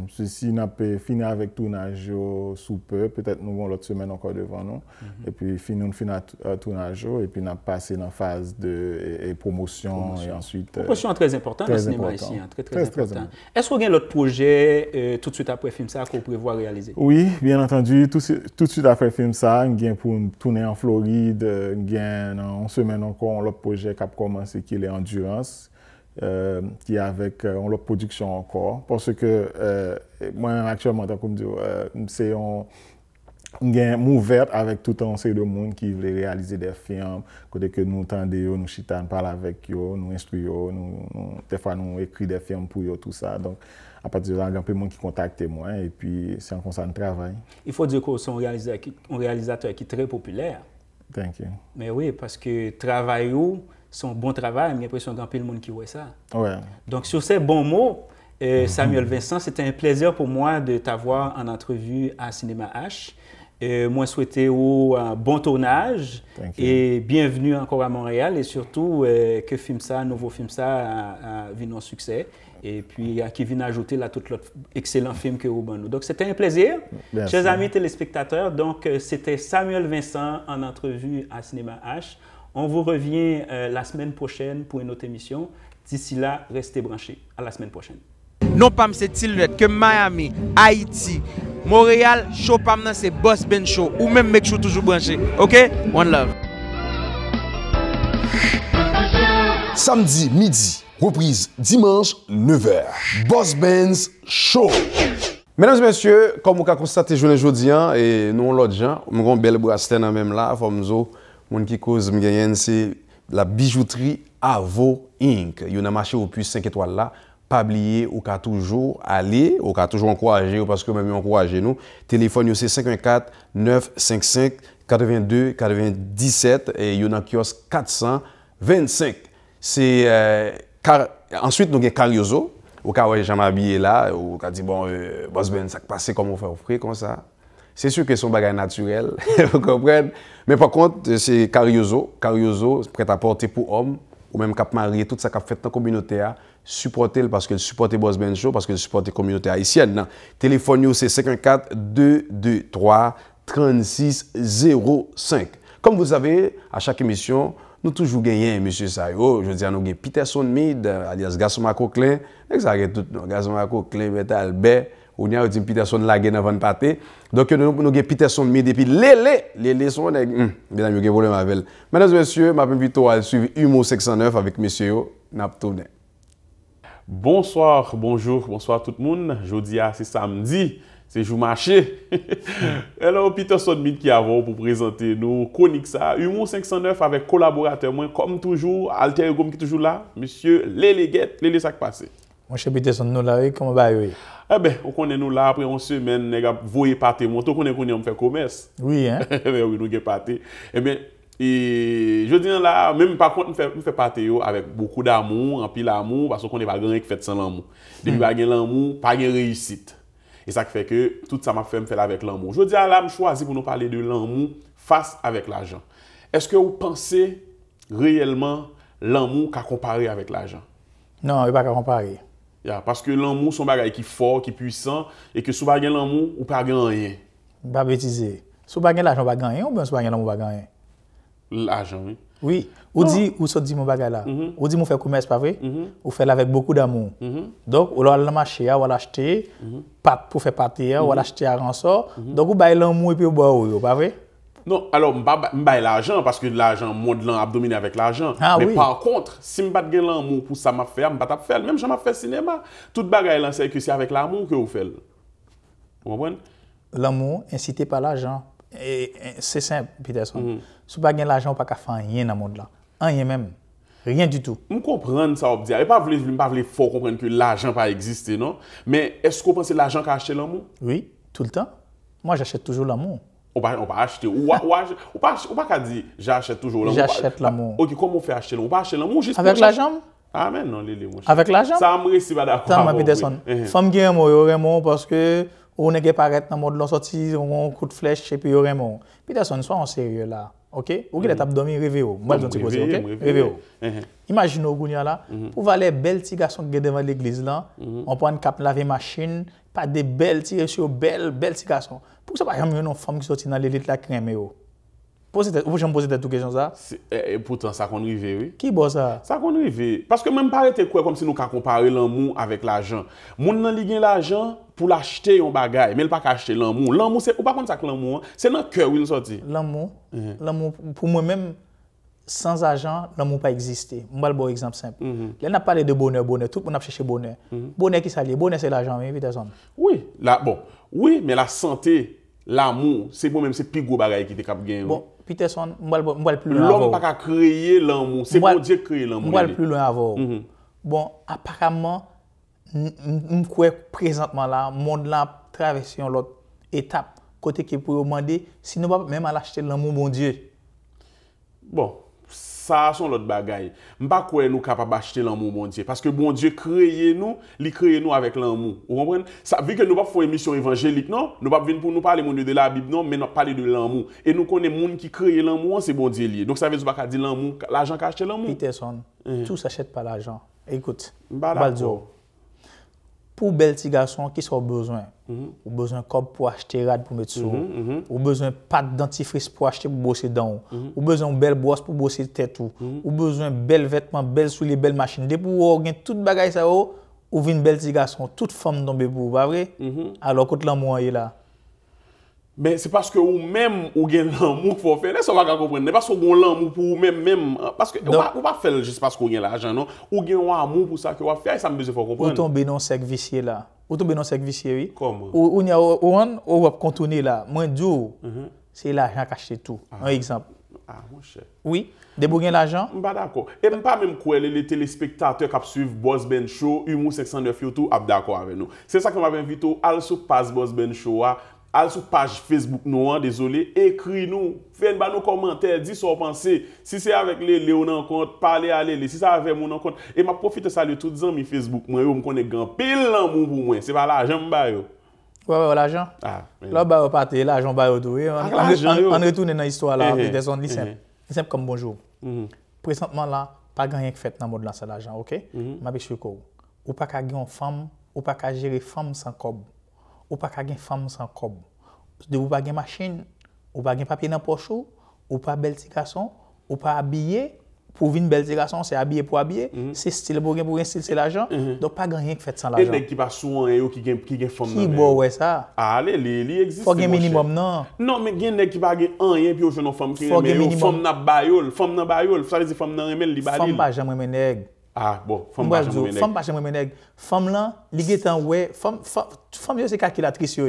Ceci n'a pas fini avec tournage sous peu, peut-être nous avons l'autre semaine encore devant nous. Et puis nous finissons tournage et puis nous avons passé dans la phase de promotion et ensuite. Promotion très importante dans le cinéma ici, très important. Est-ce que vous avez l'autre projet tout de suite après film ça qu'on prévoit réaliser? Oui, bien entendu, tout de suite après film ça, nous avons pour tourner en Floride. En semaine encore, l'autre projet qui a commencé qui est Endurance, qui est avec l'autre production encore. Parce que moi, actuellement, comme je dis, c'est une ouverte avec tout un série de monde qui veut réaliser des films, côté que nous entendons, nous chitons, parlons avec eux, nous instruisons, des fois nous écrivons des films pour eux, tout ça. Donc, à partir de là, il y a un peu de monde qui contacte moi et puis c'est un ça de travail. Il faut dire que c'est un réalisateur qui est très populaire. Thank you. Mais oui, parce que travail c'est un bon travail, j'ai l'impression qu'il y a un peu de monde qui voit ça. Ouais. Donc, sur ces bons mots, Samuel Vincent, c'était un plaisir pour moi de t'avoir en entrevue à Cinéma H. Moi, souhaiter un bon tournage et bienvenue encore à Montréal et surtout que film ça, nouveau film ça, vu nos succès. Et puis, qui vient ajouter là tout l'autre excellent film que vous avez. Donc, c'était un plaisir. Merci. Chers amis téléspectateurs, donc c'était Samuel Vincent en entrevue à Cinéma H. On vous revient la semaine prochaine pour une autre émission. D'ici là, restez branchés. À la semaine prochaine. Non pas c'est Tilnet que Miami, Haïti, Montréal, show pam nan c'est Boss Ben Show ou même make show toujours branché. OK? One love. Samedi midi. Reprise dimanche 9h. Boss Benz Show. Mesdames et messieurs, comme vous avez constaté aujourd'hui, et nous l'autre gens, nous avons une belle bracelet même là, comme qui cause c'est la bijouterie Avo Inc. Il y a un marché au plus 5 étoiles là. Pas oublier, ou qu'à toujours aller, ou qu'à toujours encourager, parce que même encourager nous. Téléphone, c'est 514 955 82 97 et il y a un kiosque 425. C'est ensuite, nous avons Cariozo, au cas où j'ai habillé là, ou qui dit, bon, Boss Ben, ça passe comment on fait offrir comme ça. C'est sûr que c'est un bagage naturel, vous comprenez. Mais par contre, c'est Cariozo, prêt à porter pour homme, ou même cap marié, tout ça qu'a fait dans la communauté, supporter parce que supporter Boss Ben Show, parce que supporter la communauté haïtienne. Non. Téléphone, c'est 514 223 3605. Comme vous savez, à chaque émission, nous toujours gagnons M. Sayo. Je veux dire, nous gagnons Peterson Mid, alias Gaston Coquelin. Exactement tout, Gaston Coquelin, Metal B. On y a dit Peterson Lagué dans le pâté. Donc, nous avons Peterson Mid et puis les sont des. Bien, nous avons un problème avec elle. Mesdames et messieurs, je m'appelle Vito à suivre Humo 609 avec M. Naptoune. Bonsoir, bonjour, bonsoir tout le monde. Jeudi, c'est samedi. C'est jour marché. Alors, Peterson Mid qui avons pour présenter nos chroniques ça. Humour 509 avec collaborateur, moi, comme toujours, Alter Ego qui est toujours là, monsieur Lélé Guette, Lélé Sac Passé. Mon cher Peterson, nous là, comment va y? Eh ben, on connaît nous là, après une semaine, nous avons voyé pâté, on connaît qu'on fait commerce. Oui, hein? Oui, nous avons pâté. Eh bien, et je dis là, même par contre, nous fait pâté avec beaucoup d'amour, en pile d'amour, parce qu'on n'est pas grand qui fait sans l'amour. Depuis pas gain l'amour, pas gain réussite. Et ça fait que tout ça m'a fait me faire avec l'amour. Je dis là, je choisis pour nous parler de l'amour face avec l'argent. Est-ce que vous pensez réellement l'amour qu'à comparer avec l'argent? Non, il n'y a pas qu'à comparer. Parce que l'amour, c'est un bagage qui est fort, qui est puissant, et que si vous n'avez pas l'amour, vous n'avez pas rien. Pas bêtiser. Si vous n'avez pas l'argent, vous n'avez pas gagner, ou bien si vous n'avez pas l'amour, vous n'avez pas gagner? L'argent, oui. Oui. Ou dit, ou ça dit mon bagage là. Ou dit, mon fait commerce, pas vrai? Ou fait avec beaucoup d'amour. Donc, ou là, le marché, ou l'acheter, pour faire partie, ou l'acheter à rançon. Donc, vous avez l'amour et puis vous boivez, pas vrai? Non, alors, je n'ai pas l'argent parce que l'argent, mon de a dominé avec l'argent. Mais oui. Par contre, si je n'ai pas l'amour pour ça, je ne vais pas faire. Même si je fais cinéma, toute bagaille, c'est que c'est avec l'amour que vous faites. Vous comprenez? L'amour incité par l'argent. C'est simple, Peterson. Si vous n'avez pas l'argent, vous ne pouvez pas faire rien dans le monde là. Rien même. Rien du tout. Je comprends ça, je ne veux pas fort comprendre que l'argent n'a pas existé, non? Mais est-ce que vous pensez que l'argent a acheté l'amour? Oui, tout le temps. Moi, j'achète toujours l'amour. On va acheter. Ou pas dire j'achète toujours l'amour. J'achète l'amour. Ok, comment on fait acheter l'amour? On va acheter l'amour juste avec l'argent? Ah, mais non, Lélé, mon cher. Avec l'argent? Ça me réussit pas d'accord. Tant, Peterson. Femme qui aime, il y parce que on n'est pas arrêté dans le monde de la sortie, on coup de flèche et puis il y a mon. Peterson, sois en sérieux là. OK? Ou qu'il est abdomen, rêvez. Moi, je vais te dire, OK? Rêvez. Imaginez au Gounia là, pour voir les belles petits garçons qui sont devant l'église là, on prend une cape laver machine, pas des belles tirées sur belles petits garçons. Pour ça, par exemple, il y a une femme qui sortit dans l'élite là, crème. Vous me posez toute question ça? Et pourtant, ça qu'on arrive, oui. Qui bosse ça? Ça qu'on arrive. Parce que même pas arrêter quoi, comme si nous comparer l'amour avec l'argent. Moun nan li gen l'argent pour l'acheter un bagage, mais il pas acheter l'amour. L'amour, c'est ou pas comme ça que l'amour, c'est dans le cœur où il sorti. L'amour, pour moi-même, sans argent, l'amour pas existé. Je vais vous donner un exemple simple. Là, on a parlé de bonheur, tout le monde a cherché bonheur. Bonheur qui s'allie, bonheur c'est l'argent, oui, Peterson. Oui, oui, mais la santé, l'amour, c'est moi-même, c'est plus gros bagage qui est capable de gagner. Bon, Peterson, je vais plus loin. L'homme n'a pas créer l'amour, c'est bon Dieu qui crée l'amour. Je vais plus loin avant. Bon, apparemment, je crois présentement là, le monde là traverse une autre étape, côté qui pour demander si nous ne pouvons pas même acheter l'amour, bon Dieu. Bon. Ça, c'est l'autre bagaille. Je ne sais pas quoi nous capables d'acheter l'amour, bon Dieu. Parce que bon Dieu crée nous, il crée nous avec l'amour. Vous comprenez? Ça, vu que nous ne pouvons pas faire une émission évangélique, non? Nous ne pouvons pas venir pour nous parler de la Bible, non? Mais nous parler de l'amour. Et nous connaissons les gens qui créent l'amour, c'est bon Dieu lié. Donc ça veut dire que l'amour, l'argent qui achète l'amour. Peterson, tout s'achète par l'argent. Écoute, Baldo. Pour bel petit garçon qui sont besoin, ou besoin de corps pour acheter rad pour mettre sur, ou besoin de pâte dentifrice pour acheter pour bosser dents, ou besoin de belle brosse pour bosser tête ou besoin de belles vêtements, belles souliers, belles machines. Dès pour avoir toute bagaille ça ou une belle petit garçon, toute femme tombe pour, pas vrai? Alors quand l'amour est là. Mais c'est parce que ou même ou gain l'amour pour faire ça va comprendre. Parce que vous l'amour pour même parce que on pas faire juste parce qu'on gagne l'argent non, ou gain amour pour ça que on faire ça me besoin faut comprendre. Ou tomber dans cercle vicieux là. Ou tomber dans cercle vicieux oui. Comment? Ou il y a on va contourner là. Moi dis c'est l'argent qui achète tout. Un exemple. Ah mon cher. Oui, de vous gain l'argent? Pas d'accord. Et pas même quoi les téléspectateurs qui suivent Boss Ben Show, Humour 509 YouTube, d'accord avec nous. C'est ça que m'a invité à sur page Boss Ben Show. Allez sur page Facebook nous, désolé, écris-nous, faites nos commentaires, dis ce que vous pensez. Si c'est avec les Léon en compte, parlez à les. Si c'est avec mon en compte. Et je profite de saluer tous les amis Facebook. Moi, je me connais grand pile l'amour pour moi. C'est pas l'argent, ouais, l'argent. Là, bah, partez, l'argent, bah, tout. On retourne dans l'histoire là, des zones simple comme bonjour. Présentement là, pas gagner que fait dans le monde là, c'est l'argent, ok? Je vais expliquer. Ou pas qu'à gagner une femme, ou pas qu'à gérer femme sans cob. Ou pas qu'à une femme sans cob. Ou pas une machine, ou pas un papier dans la poche, ou pas bel petit garçon, ou pas habillé. Pour venir bel petit garçon, c'est habillé pour habiller. C'est style pour un style, c'est l'argent. Donc pas rien qui fait sans l'argent. Et les qui passent souvent qui gagne femme. Qui boit ouais ça? Allez, il existe. Faut un minimum non. Non, mais il y a des qui pas rien puis une femme qui remet. Femme n'a bayol, ça veut dire femme n'a remet li balil. Femme pas jamais remet nèg. Ah bon, femme pas jamais nèg. Femme pas jamais nèg. Femme là, li getan ouais, femme c'est calculatrice yo.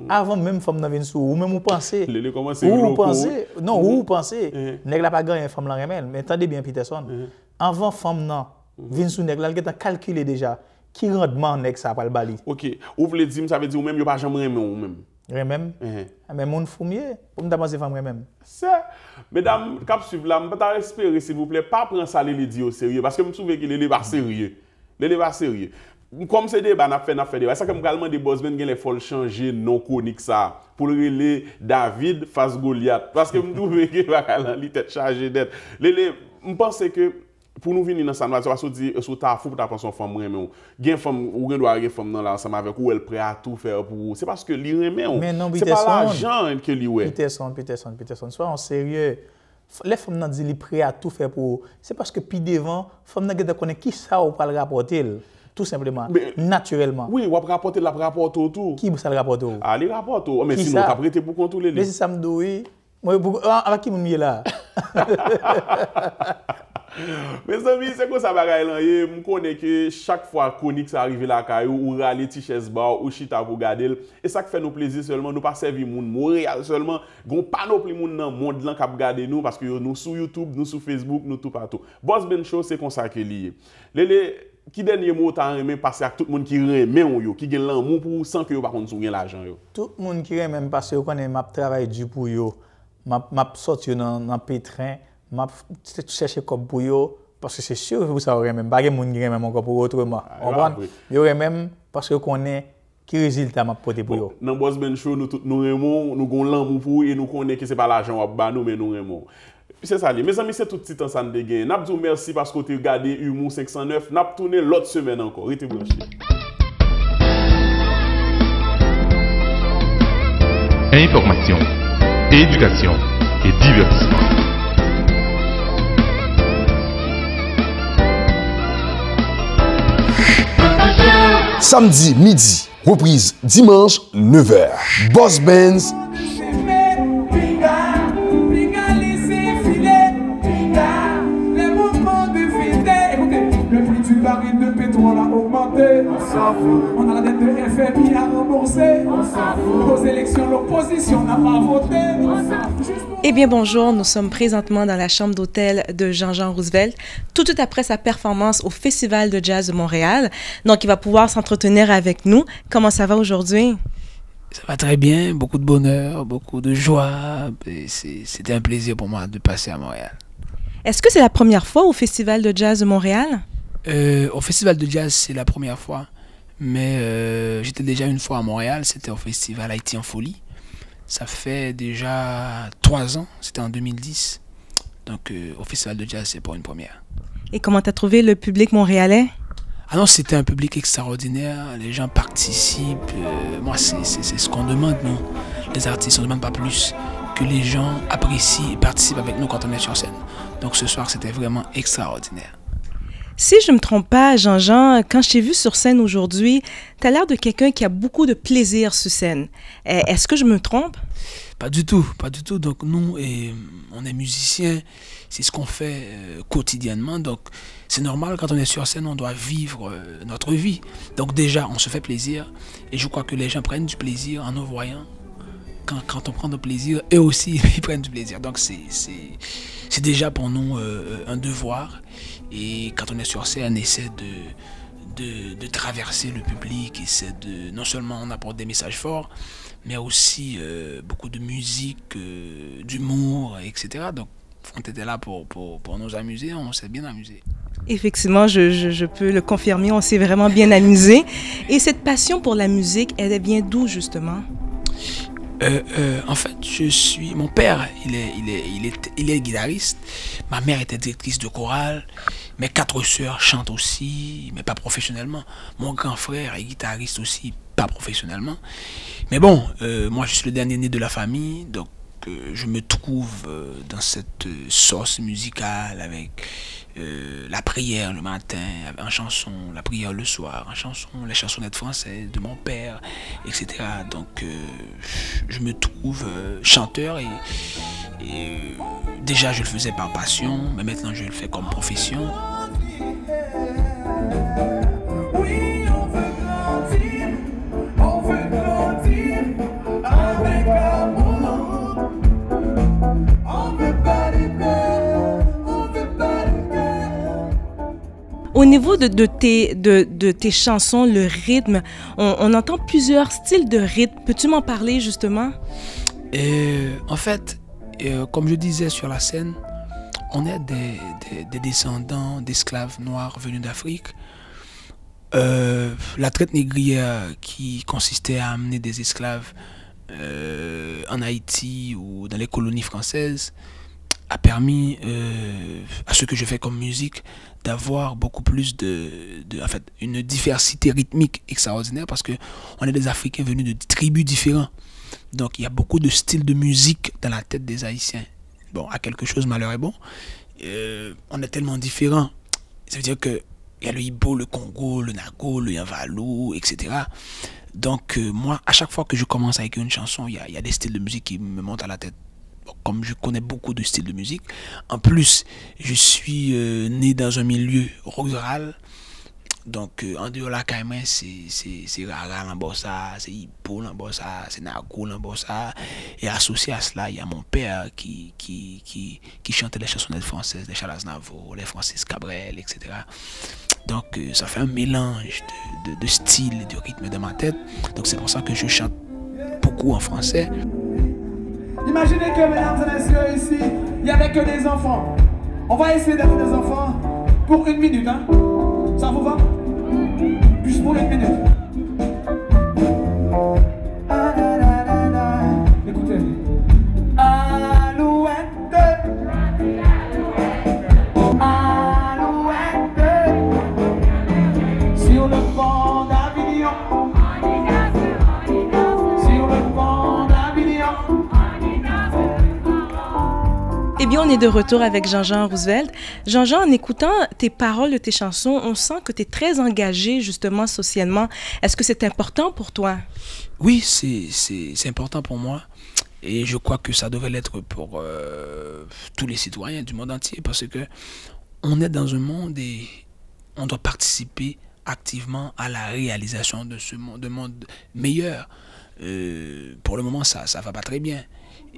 Avant même femme nan vinn sou ou même ou penser. Le commencer ou penser. Non, ou penser. Nèg la pas gagner femme la remel, mais attendez bien Peterson. Avant femme nan vinn sou nèg la getan calculer déjà. qui rendement nèg ça pas le bali. OK. Ou voulez dire ça veut dire ou même yo pas jamais aimer ou même. Même. Mais mon fumier pour me demander femme même. C'est mesdames cap suivre là, m'pas espérer s'il vous plaît pas prendre ça les dire au sérieux parce que me souviens que les pas sérieux. Les pas sérieux. Comme c'est débat n'a fait débat. Ça que me demander boss ben les faut changer non chronique ça pour le relais David face Goliath parce que me trouve que va li tête chargée d'être. Les me pense que pour nous venir dans ça, nous va dire sur ta fou pour ta pension femme remet gen femme ou gen doit gen femme dans là ensemble avec ou elle prêt à tout faire pour c'est parce que li remet c'est pas l'argent que li ouais Peterson sois en sérieux les femmes nan dit li prêt à tout faire pour c'est parce que puis devant femme nan gen connaît qui ça ou pas le rapporter tout simplement naturellement oui ou rapporter la rapport autour qui ça le rapporter ah li rapporte mais sinon t'as prêté pour contrôler mais si ça me doit moi avec qui m'y là mes amis, c'est quoi ça bagaille là? Je connais que chaque fois chronique ça arrive là caillou ou râler t-shirt bar ou chita pour garder et ça fait nous plaisir seulement nous pas servir monde Montréal seulement gon panoplie monde dans monde là qui regarder nous parce que nous sur YouTube, nous sur Facebook, nous tout partout. Boss Ben Show c'est comme ça que lié. Qui dernier mot t'as aimé passer avec tout le monde qui remet yo qui gagne l'amour pour sans que yo par contre gagne l'argent yo. Tout le monde qui remet même parce que connaît m'a travail dur pour yo. M'a sorti dans pétrin m'a chercher comme pour yo parce que c'est sûr que vous savez même pas que monde qui même encore pour autrement on comprend yo même parce que connaît qui résultat m'a porter pour yo dans Boss Ben Show nous remons nous gon l'amour pour et nous connaît que c'est pas l'argent ba nous mais nous remons c'est ça mes amis c'est tout petit temps ça de gain n'a dit merci parce que tu regardé Humour 509 n'a tourner l'autre semaine encore restez branchés. Information, éducation et divertissement. Samedi midi, reprise dimanche 9h. Boss Benz. Le prix du baril de pétrole a augmenté. On a la dette de FMI à rembourser. Aux élections, l'opposition n'a pas voté. Eh bien bonjour, nous sommes présentement dans la chambre d'hôtel de Jean-Jean Roosevelt, tout de suite après sa performance au Festival de Jazz de Montréal. Donc il va pouvoir s'entretenir avec nous. Comment ça va aujourd'hui? Ça va très bien, beaucoup de bonheur, beaucoup de joie. C'était un plaisir pour moi de passer à Montréal. Est-ce que c'est la première fois au Festival de Jazz de Montréal? Au Festival de Jazz, c'est la première fois. Mais j'étais déjà une fois à Montréal, c'était au Festival Haïti en Folie. Ça fait déjà 3 ans, c'était en 2010. Donc au Festival de Jazz, c'est pour une première. Et comment tu as trouvé le public montréalais? Ah non, c'était un public extraordinaire, les gens participent. Moi, c'est ce qu'on demande, nous. Les artistes, on ne demande pas plus. Que les gens apprécient et participent avec nous quand on est sur scène. Donc ce soir, c'était vraiment extraordinaire. Si je ne me trompe pas, Jean-Jean, quand je t'ai vu sur scène aujourd'hui, tu as l'air de quelqu'un qui a beaucoup de plaisir sur scène. Est-ce que je me trompe? Pas du tout, pas du tout. Donc nous, on est musiciens, c'est ce qu'on fait quotidiennement. Donc c'est normal, quand on est sur scène, on doit vivre notre vie. Donc déjà, on se fait plaisir. Et je crois que les gens prennent du plaisir en nous voyant. Quand on prend du plaisir, eux aussi, ils prennent du plaisir. Donc c'est déjà pour nous un devoir. Et quand on est sur scène, on essaie de traverser le public, essaie de non seulement on apporte des messages forts, mais aussi beaucoup de musique, d'humour, etc. Donc on était là pour nous amuser, on s'est bien amusé. Effectivement, je peux le confirmer, on s'est vraiment bien amusé. Et cette passion pour la musique, elle vient d'où justement? En fait, mon père, il est guitariste. Ma mère était directrice de chorale. Mes 4 sœurs chantent aussi, mais pas professionnellement. Mon grand frère est guitariste aussi, pas professionnellement. Mais bon, moi je suis le dernier né de la famille, donc je me trouve dans cette sauce musicale avec la prière le matin en chanson, la prière le soir en chanson, les chansonnettes françaises de mon père, etc. Donc je me trouve chanteur et déjà je le faisais par passion, mais maintenant je le fais comme profession. Oui, on veut grandir avec amour. On veut pas les pleurs, on veut pas les pleurs. Au niveau de tes chansons, le rythme, on entend plusieurs styles de rythme. Peux-tu m'en parler justement? En fait, comme je disais sur la scène, on est des descendants d'esclaves noirs venus d'Afrique. La traite négrière qui consistait à amener des esclaves en Haïti ou dans les colonies françaises a permis à ce que je fais comme musique d'avoir beaucoup plus en fait, une diversité rythmique extraordinaire parce que on est des Africains venus de tribus différentes. Donc il y a beaucoup de styles de musique dans la tête des Haïtiens. Bon, à quelque chose, malheur est bon. On est tellement différents. Ça veut dire que il y a le Ibo, le Congo, le Nago, le Yanvalou, etc. Donc moi, à chaque fois que je commence avec une chanson, il y a des styles de musique qui me montent à la tête. Comme je connais beaucoup de styles de musique, en plus, je suis né dans un milieu rural. Donc, en dehors de la Caïman, c'est Rara l'Ambossa, c'est Hippo l'Ambossa, c'est Nago l'Ambossa. Et associé à cela, il y a mon père qui chantait les chansonnettes françaises, les Charles Aznavour, les Francis Cabrel, etc. Donc, ça fait un mélange de styles et de rythme dans ma tête. Donc, c'est pour ça que je chante beaucoup en français. Imaginez que, mesdames et messieurs, ici, il n'y avait que des enfants. On va essayer d'être des enfants pour 1 minute, hein? Ça vous va? Juste pour 1 minute. Écoutez. Alouette. Alouette. Sur le pont d'Avignon. Sur le pont d'Avignon. Eh bien, on est de retour avec Jean-Jean Roosevelt. Jean-Jean, en écoutant tes paroles de tes chansons, on sent que tu es très engagé justement socialement. Est-ce que c'est important pour toi? Oui, c'est important pour moi. Et je crois que ça devrait l'être pour tous les citoyens du monde entier parce que on est dans un monde et on doit participer activement à la réalisation de ce monde, de monde meilleur. Pour le moment, ça va pas très bien.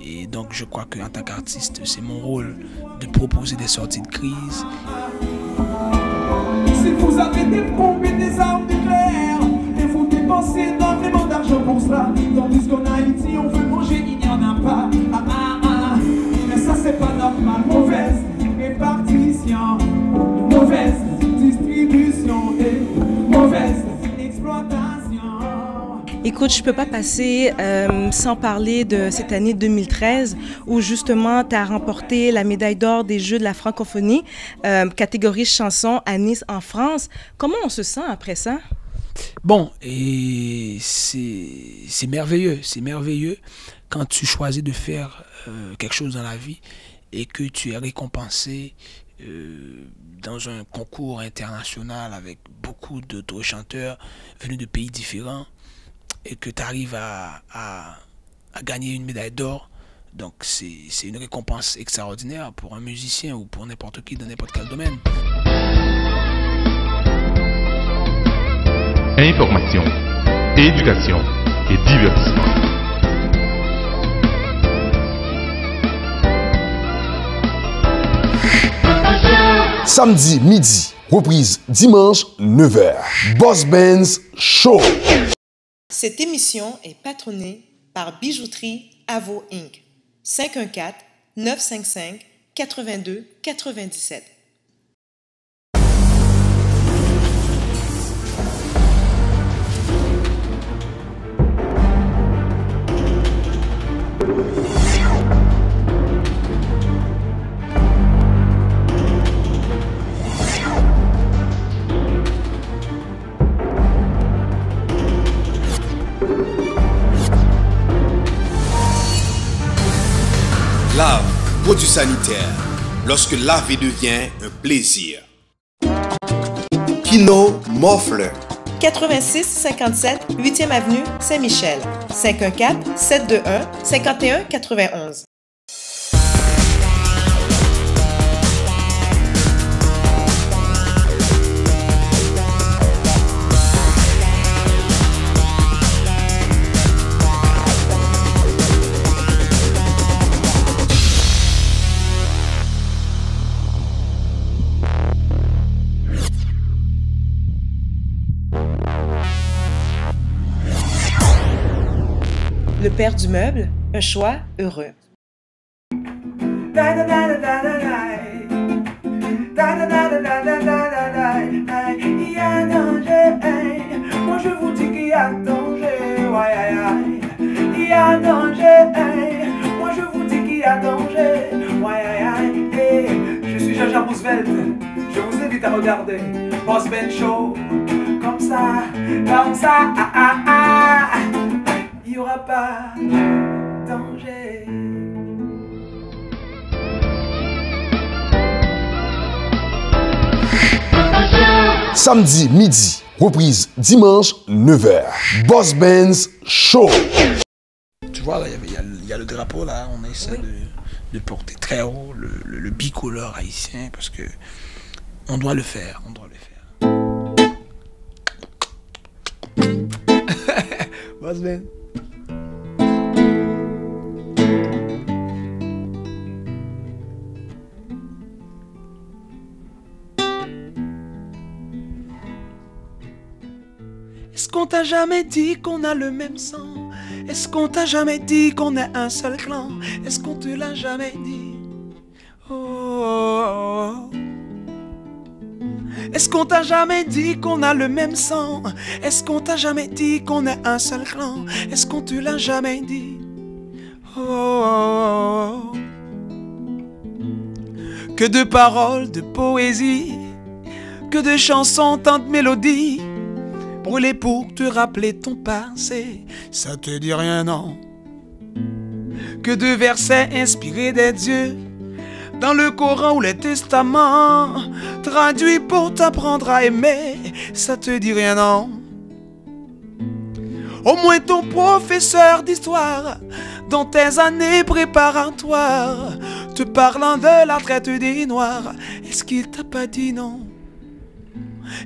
Et donc, je crois qu'en tant qu'artiste, c'est mon rôle de proposer des sorties de crise. Si vous avez des bombes et des armes nucléaires, et vous dépensez énormément d'argent pour cela, tandis qu'en Haïti, on veut manger, il n'y en a pas. Mais ça, c'est pas normal. Mauvaise répartition, mauvaise distribution et mauvaise exploitation. Écoute, je peux pas passer sans parler de cette année 2013 où justement tu as remporté la médaille d'or des Jeux de la francophonie, catégorie chanson à Nice en France. Comment on se sent après ça? Bon, et c'est merveilleux quand tu choisis de faire quelque chose dans la vie et que tu es récompensé dans un concours international avec beaucoup d'autres chanteurs venus de pays différents. Et que tu arrives à gagner une médaille d'or. Donc c'est une récompense extraordinaire pour un musicien ou pour n'importe qui dans n'importe quel domaine. Information, éducation et divertissement. Samedi midi, reprise dimanche 9h. Boss Benz Show. Cette émission est patronnée par Bijouterie Avo Inc. 514-955-8297. Lave, produit sanitaire, lorsque laver devient un plaisir. Kino Morfler. 86-57, 8e avenue, Saint-Michel. 514-721-5191. le père du meuble, un choix heureux. Il y a danger, moi je vous dis qu'il y a danger, il y a danger, moi je vous dis qu'il y a danger, je suis Jean-Jean Roosevelt, je vous invite à regarder Boss Ben Show, comme ça, il n'y aura pas danger. Samedi midi, reprise dimanche 9h. Boss Benz Show. Tu vois, là, il y a le drapeau, là, on essaie de porter très haut le bicolore haïtien parce que on doit le faire, Boss Ben. Est-ce qu'on t'a jamais dit qu'on a le même sang? Est-ce qu'on t'a jamais dit qu'on est un seul clan? Est-ce qu'on te l'a jamais dit? Oh. Est-ce qu'on t'a jamais dit qu'on a le même sang? Est-ce qu'on t'a jamais dit qu'on est un seul clan? Est-ce qu'on te l'a jamais dit? Oh. Que de paroles, de poésie, que de chansons, tant de mélodies brûlées pour te rappeler ton passé, ça te dit rien, non? Que de versets inspirés des dieux dans le Coran ou les testaments, traduits pour t'apprendre à aimer, ça te dit rien, non? Au moins ton professeur d'histoire, dans tes années préparatoires, te parlant de la traite des Noirs, est-ce qu'il t'a pas dit non?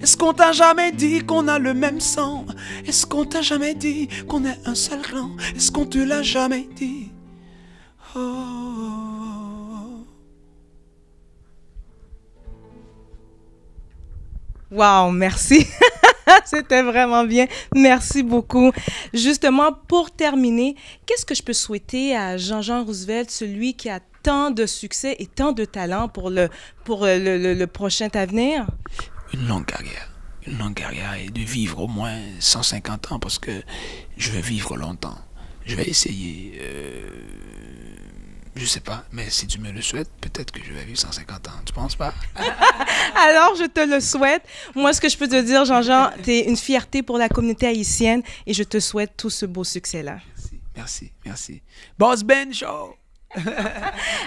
Est-ce qu'on t'a jamais dit qu'on a le même sang? Est-ce qu'on t'a jamais dit qu'on est un seul clan? Est-ce qu'on te l'a jamais dit? Wow, merci. C'était vraiment bien. Merci beaucoup. Justement, pour terminer, qu'est-ce que je peux souhaiter à Jean-Jean Roosevelt, celui qui a tant de succès et tant de talent pour le prochain avenir? Une longue carrière et de vivre au moins 150 ans parce que je vais vivre longtemps. Je vais essayer, je sais pas, mais si tu me le souhaites, peut-être que je vais vivre 150 ans. Tu penses pas? Alors, je te le souhaite. Moi, ce que je peux te dire, Jean-Jean, tu es une fierté pour la communauté haïtienne et je te souhaite tout ce beau succès-là. Merci. Boss Ben Show!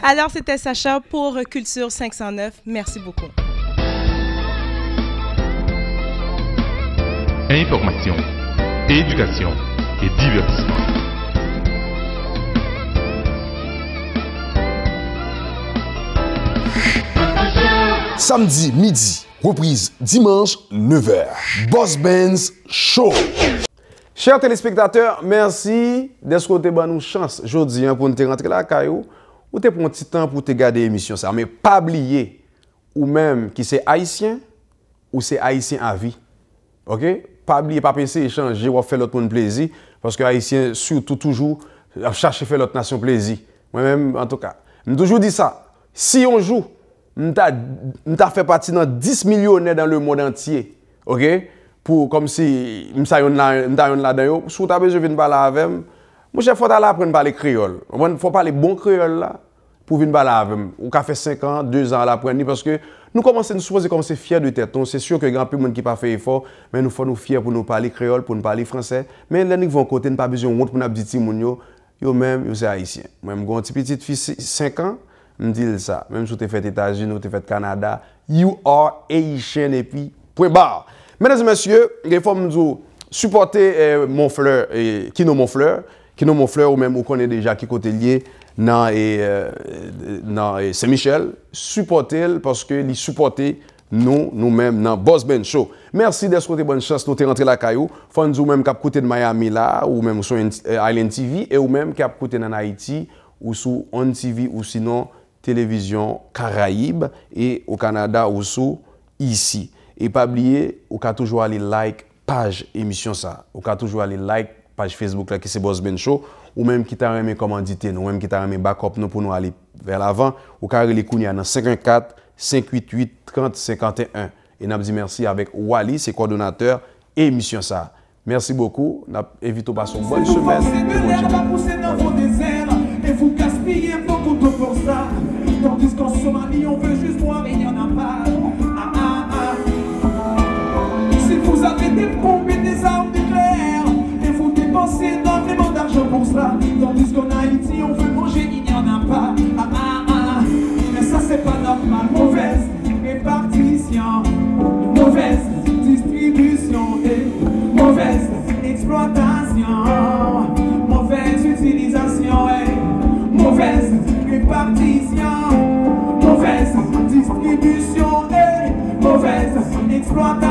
Alors, c'était Sacha pour Culture 509. Merci beaucoup. Information, éducation et divertissement. Samedi midi, reprise dimanche 9h. Boss Benz Show. Chers téléspectateurs, merci d'être côté de nous chance aujourd'hui pour nous rentrer là caillou ou te prendre un petit temps pour te garder l'émission ça, mais pas oublier ou même qui c'est haïtien ou c'est haïtien à vie. OK? Pas oublier, pas penser échanger ou faire l'autre monde plaisir parce que haïtien surtout toujours chercher faire l'autre nation plaisir. Moi-même en tout cas, je toujours dit ça. Si on joue, on t'a fait partie dans 10 millionnaires dans le monde entier. OK? Pour comme si on là-dedans, si tu as besoin de parler avec moi, mon chef, il faut apprendre à parler créole. Il faut parler bon créole là pour venir parler avec moi. On a fait 5 ans, 2 ans à l'apprendre parce que nous commençons à nous supposer comme c'est fiers de tête. C'est sûr que grand peu de monde qui pas fait effort, mais nous faut nous fiers pour nous parler créole, pour nous parler français. Mais là nous vont côté, nous pas besoin de honte pour nous dire petit moun yo même yo c'est haïtien. Moi j'ai une petite fille 5 ans, me dit ça. Même si tu fait États-Unis, tu fait Canada, you are Haitian et puis point barre. Mesdames et messieurs, il faut me supporter mon fleur et Kino mon fleur ou même vous connaissez déjà qui côté lié dans Saint-Michel, supportez-le parce que il supporter nous-mêmes dans Boss Ben Show. Merci d'être côté bonne chance nous rentrer la caillou. Faut nous même cap côté de Miami là ou même sur Island TV et ou même cap côté dans Haïti ou sur On TV ou sinon télévision Caraïbes et au Canada ou sur ici. Et pas oublier, vous pouvez toujours aller like page émission ça. Vous pouvez toujours aller like page Facebook là qui c'est Boss Ben Show ou même qui t'a remis commandité nous, même qui t'a remis backup nous pour nous aller vers l'avant ou carré les kounia dans 54 588 30 51 et n'a dit merci avec Wally, c'est coordonnateur et émission ça. Merci beaucoup. N'a invité au passer une bonne semaine. Et vous gaspillez beaucoup d'eau pour ça. Tandis qu'en Somalie, on veut juste boire et il n'y en a pas. Si vous avez des bombes et des armes nucléaires, et vous dépensez énormément d'argent pour ça. Tandis qu'en Haïti, on veut manger, il n'y en a pas. Mais ça, c'est pas normal. Mauvaise répartition, mauvaise distribution et mauvaise exploitation, mauvaise utilisation et mauvaise répartition, mauvaise distribution et mauvaise exploitation.